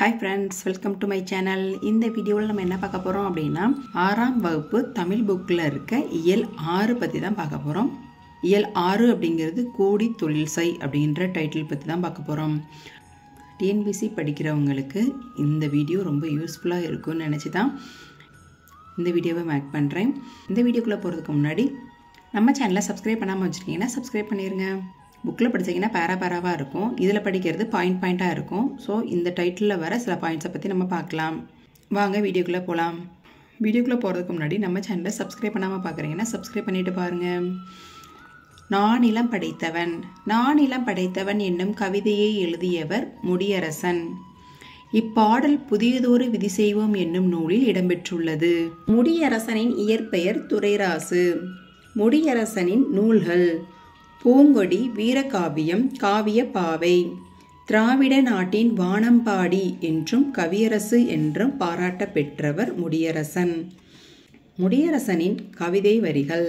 Hi friends, welcome to my channel. இந்த வீடியோவில் நம்ம என்ன பார்க்க போகிறோம் அப்படின்னா 6ஆம் வகுப்பு தமிழ் புக்கில் இருக்க இயல் 6 பற்றி தான் பார்க்க போகிறோம். இயல் 6 அப்படிங்கிறது கூடி தொழில் செய் அப்படின்ற டைட்டில் பற்றி தான் பார்க்க போகிறோம். டிஎன்பிசி படிக்கிறவங்களுக்கு இந்த வீடியோ ரொம்ப யூஸ்ஃபுல்லாக இருக்கும்னு நினச்சி தான் இந்த வீடியோவை மேக் பண்ணுறேன். இந்த வீடியோக்குள்ளே போகிறதுக்கு முன்னாடி நம்ம சேனலை சப்ஸ்கிரைப் பண்ணாமல் வச்சுருக்கீங்கன்னா சப்ஸ்கிரைப் பண்ணிடுங்க. புக்கில் படித்தீங்கன்னா பேராவாக இருக்கும், இதில் படிக்கிறது பாயிண்ட்டாக இருக்கும். ஸோ இந்த டைட்டிலில் வர சில பாயிண்ட்ஸை பற்றி நம்ம பார்க்கலாம். வாங்க வீடியோக்குள்ளே போகலாம். வீடியோக்குள்ளே போகிறதுக்கு முன்னாடி நம்ம சேனலை சப்ஸ்கிரைப் பண்ணாமல் பார்க்குறீங்கன்னா சப்ஸ்கிரைப் பண்ணிவிட்டு பாருங்கள். நானிலம் படைத்தவன். நானிலம் படைத்தவன் என்னும் கவிதையை எழுதியவர் முடியரசன். இப்பாடல் புதியதொரு விதி செய்வோம் என்னும் நூலில் இடம்பெற்றுள்ளது. முடியரசனின் இயற்பெயர் துரைராசு. முடியரசனின் நூல்கள்: பூங்கொடி, வீரகாவியம், காவிய பாவை, திராவிட நாட்டின் வானம்பாடி என்றும் கவியரசு என்றும் பாராட்ட பெற்றவர் முடியரசன். முடியரசனின் கவிதை வரிகள்: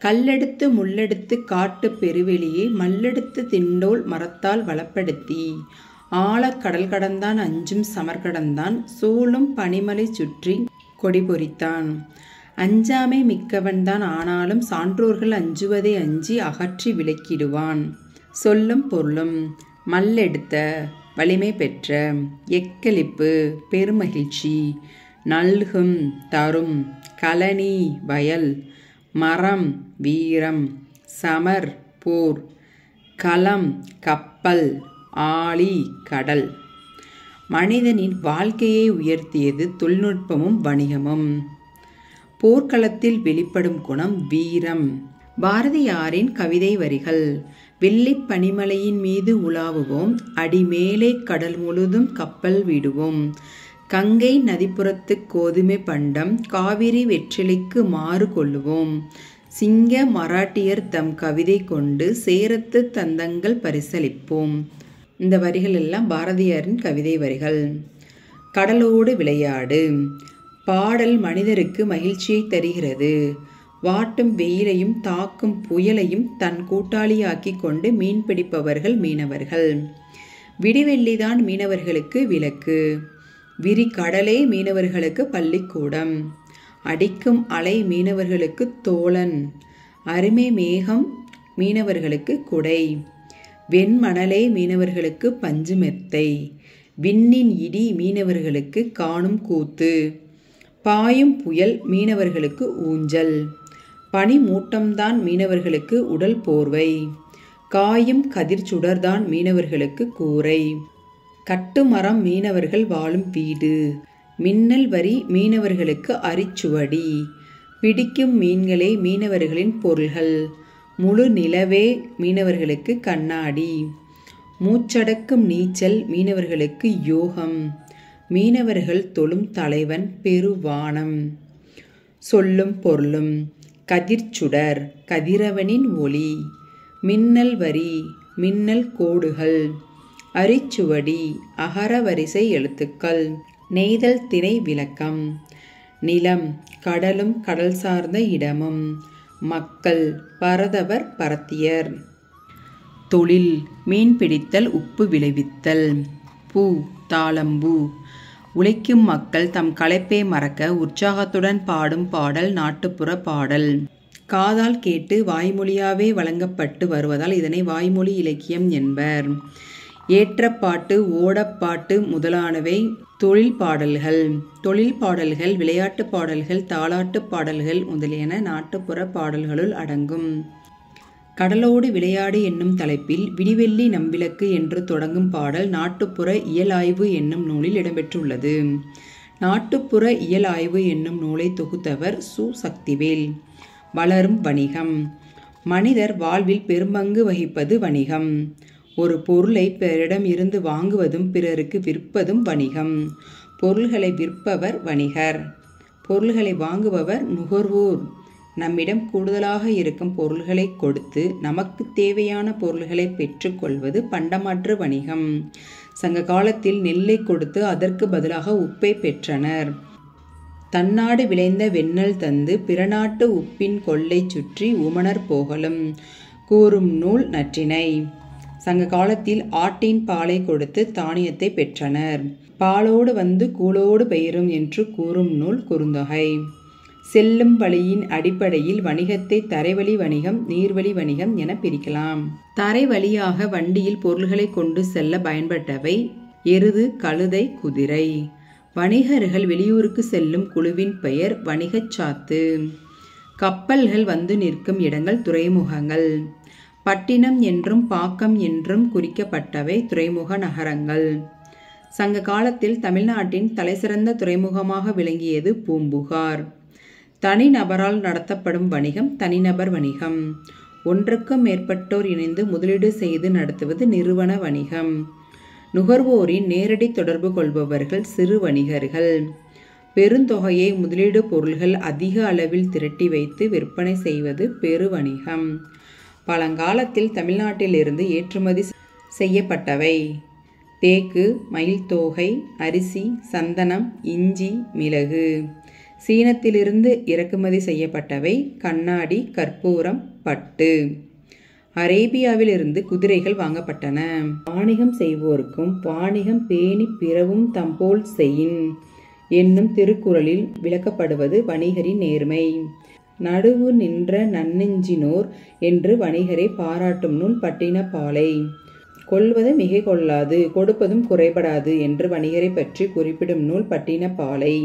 கல்லெடுத்து முள்ளெடுத்து காட்டு பெருவெளியை மல்லெடுத்து திண்டோல் மரத்தால் வளப்படுத்தி ஆழக் கடல் கடந்தான் அஞ்சும் சமர்கடந்தான் சூழும் பனிமலை சுற்றி கொடி பொறித்தான். அஞ்சாமை மிக்கவன்தான் ஆனாலும் சான்றோர்கள் அஞ்சுவதை அஞ்சி அகற்றி விலக்கிடுவான். சொல்லும் பொருளும்: மல்லெடுத்த வலிமை பெற்ற, எக்களிப்பு பெருமகிழ்ச்சி, நல்கும் தரும், கழனி வயல், மரம் வீரம், சமர் போர், களம் கப்பல், ஆழி கடல். மனிதனின் வாழ்க்கையை உயர்த்தியது தொழில்நுட்பமும் வணிகமும். போர்க்களத்தில் வெளிப்படும் குணம் வீரம். பாரதியாரின் கவிதை வரிகள்: வெள்ளி பனிமலையின் மீது உலாவுவோம், அடிமேலே கடல் முழுதும் கப்பல் விடுவோம், கங்கை நதிப்புறத்து கோதுமை பண்டம், காவிரி வெற்றிலைக்கு மாறு கொள்ளுவோம், சிங்க மராட்டியர் தம் கவிதை கொண்டு சேரத்து தந்தங்கள் பரிசளிப்போம். இந்த வரிகள் எல்லாம் பாரதியாரின் கவிதை வரிகள். கடலோடு விளையாடு. பாடல் மனிதருக்கு மகிழ்ச்சியை தருகிறது. வாட்டும் வெயிலையும் தாக்கும் புயலையும் தன் கூட்டாளியாக்கி கொண்டு மீன் பிடிப்பவர்கள் மீனவர்கள். விடிவெள்ளிதான் மீனவர்களுக்கு விளக்கு. விரி கடலே மீனவர்களுக்கு பள்ளிக்கூடம். அடிக்கும் அலை மீனவர்களுக்கு தோழன். அருமை மேகம் மீனவர்களுக்கு குடை. வெண்மணலே மீனவர்களுக்கு பஞ்சு மெத்தை. விண்ணின் இடி மீனவர்களுக்கு காணும் கூத்து. பாயும் புயல் மீனவர்களுக்கு ஊஞ்சல். பனி மூட்டம்தான் மீனவர்களுக்கு உடல் போர்வை. காயும் கதிர் சுடர்தான் மீனவர்களுக்கு கூரை. கட்டுமரம் மீனவர்கள் வாழும் வீடு. மின்னல் வரி மீனவர்களுக்கு அரிச்சுவடி. பிடிக்கும் மீன்களே மீனவர்களின் பொருள்கள். முழு நிலவே மீனவர்களுக்கு கண்ணாடி. மூச்சடக்கும் நீச்சல் மீனவர்களுக்கு யோகம். மீனவர்கள் தொழும் தலைவன் பெருவானம். சொல்லும் பொருளும்: கதிர்ச்சுடர் கதிரவனின் ஒளி. மின்னல் வரி மின்னல் கோடுகள். அரிச்சுவடி அகர வரிசை எழுத்துக்கள். நெய்தல் திணை விளக்கம். நிலம் கடலும் கடல் சார்ந்த இடமும். மக்கள் பரதவர் பரத்தியர். தொழில் மீன் பிடித்தல், உப்பு விளைவித்தல். பூ தாளம்பூ. உழைக்கும் மக்கள் தம் களைப்பை மறக்க உற்சாகத்துடன் பாடும் பாடல் நாட்டுப்புற பாடல். காதால் கேட்டு வாய்மொழியாவே வழங்கப்பட்டு வருவதால் இதனை வாய்மொழி இலக்கியம் என்பர். ஏற்றப்பாட்டு, ஓடப்பாட்டு முதலானவை தொழில் பாடல்கள். தொழில் பாடல்கள், விளையாட்டு பாடல்கள், தாலாட்டு பாடல்கள் முதலியன நாட்டுப்புற பாடல்களுள் அடங்கும். கடலோடு விளையாடு என்னும் தலைப்பில் விடிவெள்ளி நம்பிளக்கு என்று தொடங்கும் பாடல் நாட்டுப்புற இயலாய்வு என்னும் நூலில் இடம்பெற்றுள்ளது. நாட்டுப்புற இயலாய்வு என்னும் நூலை தொகுத்தவர் சு. சக்திவேல். வளரும் வணிகம். மனிதர் வாழ்வில் பெரும்பங்கு வகிப்பது வணிகம். ஒரு பொருளை பிறரிடம் இருந்து வாங்குவதும் பிறருக்கு விற்பதும் வணிகம். பொருள்களை விற்பவர் வணிகர். பொருள்களை வாங்குபவர் நுகர்வோர். நம்மிடம் கூடுதலாக இருக்கும் பொருள்களை கொடுத்து நமக்கு தேவையான பொருள்களை பெற்றுக்கொள்வது பண்டமாற்று வணிகம். சங்க காலத்தில் நெல்லை கொடுத்து அதற்கு பதிலாக உப்பை பெற்றனர். தன்னாடு விளைந்த வெண்ணெல் தந்து பிறநாட்டு உப்பின் கொள்ளை சுற்றி உமணர் போகலும் கூறும் நூல் நற்றிணை. சங்க காலத்தில் ஆட்டின் பாலை கொடுத்து தானியத்தை பெற்றனர். பாலோடு வந்து கூழோடு பெயரும் என்று கூறும் நூல் குறுந்தொகை. செல்லும் வழியின் அடிப்படையில் வணிகத்தை தரைவழி வணிகம், நீர்வழி வணிகம் என பிரிக்கலாம். தரை வழியாக வண்டியில் பொருள்களை கொண்டு செல்ல பயன்பட்டவை எருது, கழுதை, குதிரை. வணிகர்கள் வெளியூருக்கு செல்லும் குழுவின் பெயர் வணிகச் சாத்து. கப்பல்கள் வந்து நிற்கும் இடங்கள் துறைமுகங்கள். பட்டினம் என்றும் பாக்கம் என்றும் குறிக்கப்பட்டவை துறைமுக நகரங்கள். சங்க காலத்தில் தமிழ்நாட்டின் தலைசிறந்த துறைமுகமாக விளங்கியது பூம்புகார். தனிநபரால் நடத்தப்படும் வணிகம் தனிநபர் வணிகம். ஒன்றுக்கும் மேற்பட்டோர் இணைந்து முதலீடு செய்து நடத்துவது நிறுவன வணிகம். நுகர்வோரின் நேரடி தொடர்பு கொள்பவர்கள் சிறு வணிகர்கள். பெருந்தொகையை முதலீடு பொருள்கள் அதிக அளவில் திரட்டி வைத்து விற்பனை செய்வது பெருவணிகம். பழங்காலத்தில் தமிழ்நாட்டிலிருந்து ஏற்றுமதி செய்யப்பட்டவை தேக்கு, மயில் தோகை, அரிசி, சந்தனம், இஞ்சி, மிளகு. சீனத்திலிருந்து இறக்குமதி செய்யப்பட்டவை கண்ணாடி, கற்பூரம், பட்டு. அரேபியாவிலிருந்து குதிரைகள் வாங்கப்பட்டன. வாணிகம் செய்வோருக்கும் வாணிகம் பேணி பிறவும் தம்போல் செயின் என்னும் திருக்குறளில் விளக்கப்படுவது வணிகரின் நேர்மை. நடுவு நின்ற நன்னெஞ்சினோர் என்று வணிகரை பாராட்டும் நூல் பட்டினப்பாலை. கொள்வது மிகை கொள்ளாது, கொடுப்பதும் குறைபடாது என்று வணிகரை பற்றி குறிப்பிடும் நூல் பட்டினப்பாலை.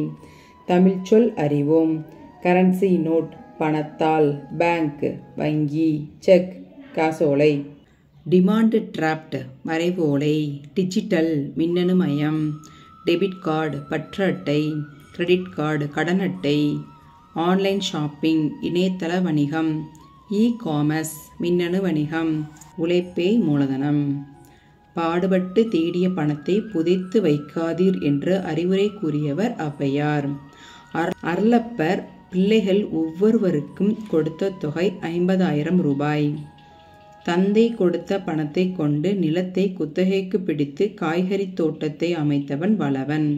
தமிழ் சொல் அறிவோம். கரன்சி நோட் பணத்தால், பேங்க் வங்கி, செக் காசோலை. டிமாண்ட் டிராப்ட் வரைவோலை. டிஜிட்டல் மின்னணு மயம். டெபிட் கார்டு பற்று அட்டை. கிரெடிட் கார்டு கடன் அட்டை. ஆன்லைன் ஷாப்பிங் இணையதள வணிகம். இ-காமர்ஸ் மின்னணு வணிகம். உழைப்பே மூலதனம். பாடுபட்டு தேடிய பணத்தை புதைத்து வைக்காதீர் என்று அறிவுரை கூறியவர் ஔவையார். அருளப்பர் பிள்ளைகள் ஒவ்வொருவருக்கும் கொடுத்த தொகை 50,000 ரூபாய். தந்தை கொடுத்த பணத்தை கொண்டு நிலத்தை குத்தகைக்கு பிடித்து காய்கறி தோட்டத்தை அமைத்தவன் வளவன்.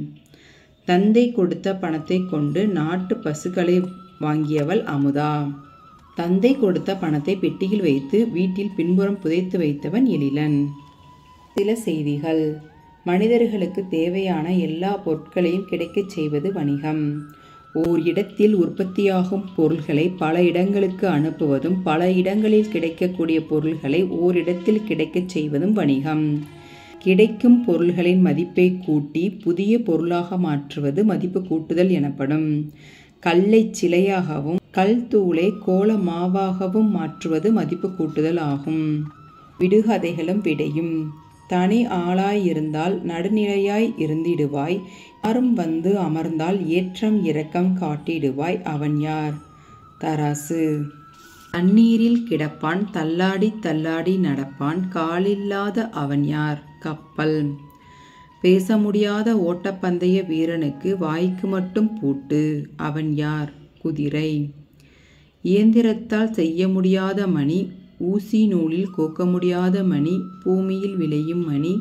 தந்தை கொடுத்த பணத்தை கொண்டு நாட்டு பசுக்களை வாங்கியவள் அமுதா. தந்தை கொடுத்த பணத்தை பெட்டியில் வைத்து வீட்டில் பின்புறம் புதைத்து வைத்தவன் எழிலன். சில செய்திகள். மனிதர்களுக்கு தேவையான எல்லா பொருட்களையும் கிடைக்கச் செய்வது வணிகம். ஓர் இடத்தில் உற்பத்தியாகும் பொருள்களை பல இடங்களுக்கு அனுப்புவதும் பல இடங்களில் கிடைக்கக்கூடிய பொருள்களை ஓரிடத்தில் கிடைக்கச் செய்வதும் வணிகம். கிடைக்கும் பொருள்களின் மதிப்பை கூட்டி புதிய பொருளாக மாற்றுவது மதிப்பு கூட்டுதல் எனப்படும். கல்லை சிலையாகவும் கல் தூளை கோல மாவாகவும் மாற்றுவது மதிப்பு கூட்டுதல் ஆகும். விடுகதைகளும் விடையும். தனி ஆளாயிருந்தால் நடுநிலையாய் இருந்திடுவாய். யாரும் வந்து அமர்ந்தால் ஏற்றம் இரக்கம் காட்டிடுவாய். அவன் யார்? தராசு. தண்ணீரில் கிடப்பான், தள்ளாடி தள்ளாடி நடப்பான், காலில்லாத அவன் யார்? கப்பல். பேச முடியாத ஓட்டப்பந்தய வீரனுக்கு வாய்க்கு மட்டும் பூட்டு. அவன் யார்? குதிரை. இயந்திரத்தால் செய்ய முடியாத மணி, ஊசி நூலில் கோக்க முடியாத மணி, பூமியில் விளையும் மணி,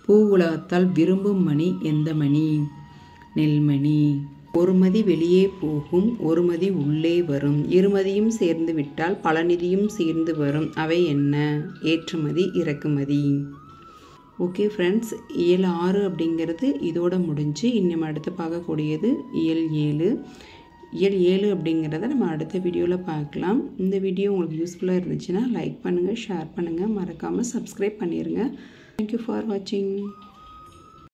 பூ உலகத்தால் விரும்பும் மணி எந்த மணி? நெல்மணி. ஒருமதி வெளியே போகும், ஒருமதி உள்ளே வரும், இருமதியும் சேர்ந்து விட்டால் பல நிதியும் சேர்ந்து வரும். அவை என்ன? ஏற்றுமதி, இறக்குமதி. ஓகே ஃப்ரெண்ட்ஸ், இயல் 6 அப்படிங்கிறது இதோட முடிஞ்சு. இன்னும் அடுத்து பார்க்கக்கூடியது இயல் 7. இயல் 7 அப்படிங்கிறத நம்ம அடுத்த வீடியோவில் பார்க்கலாம். இந்த வீடியோ உங்களுக்கு யூஸ்ஃபுல்லாக இருந்துச்சுன்னா லைக் பண்ணுங்கள், ஷேர் பண்ணுங்கள், மறக்காமல் சப்ஸ்கிரைப் பண்ணிடுங்க. தேங்க்யூ ஃபார் வாட்சிங்.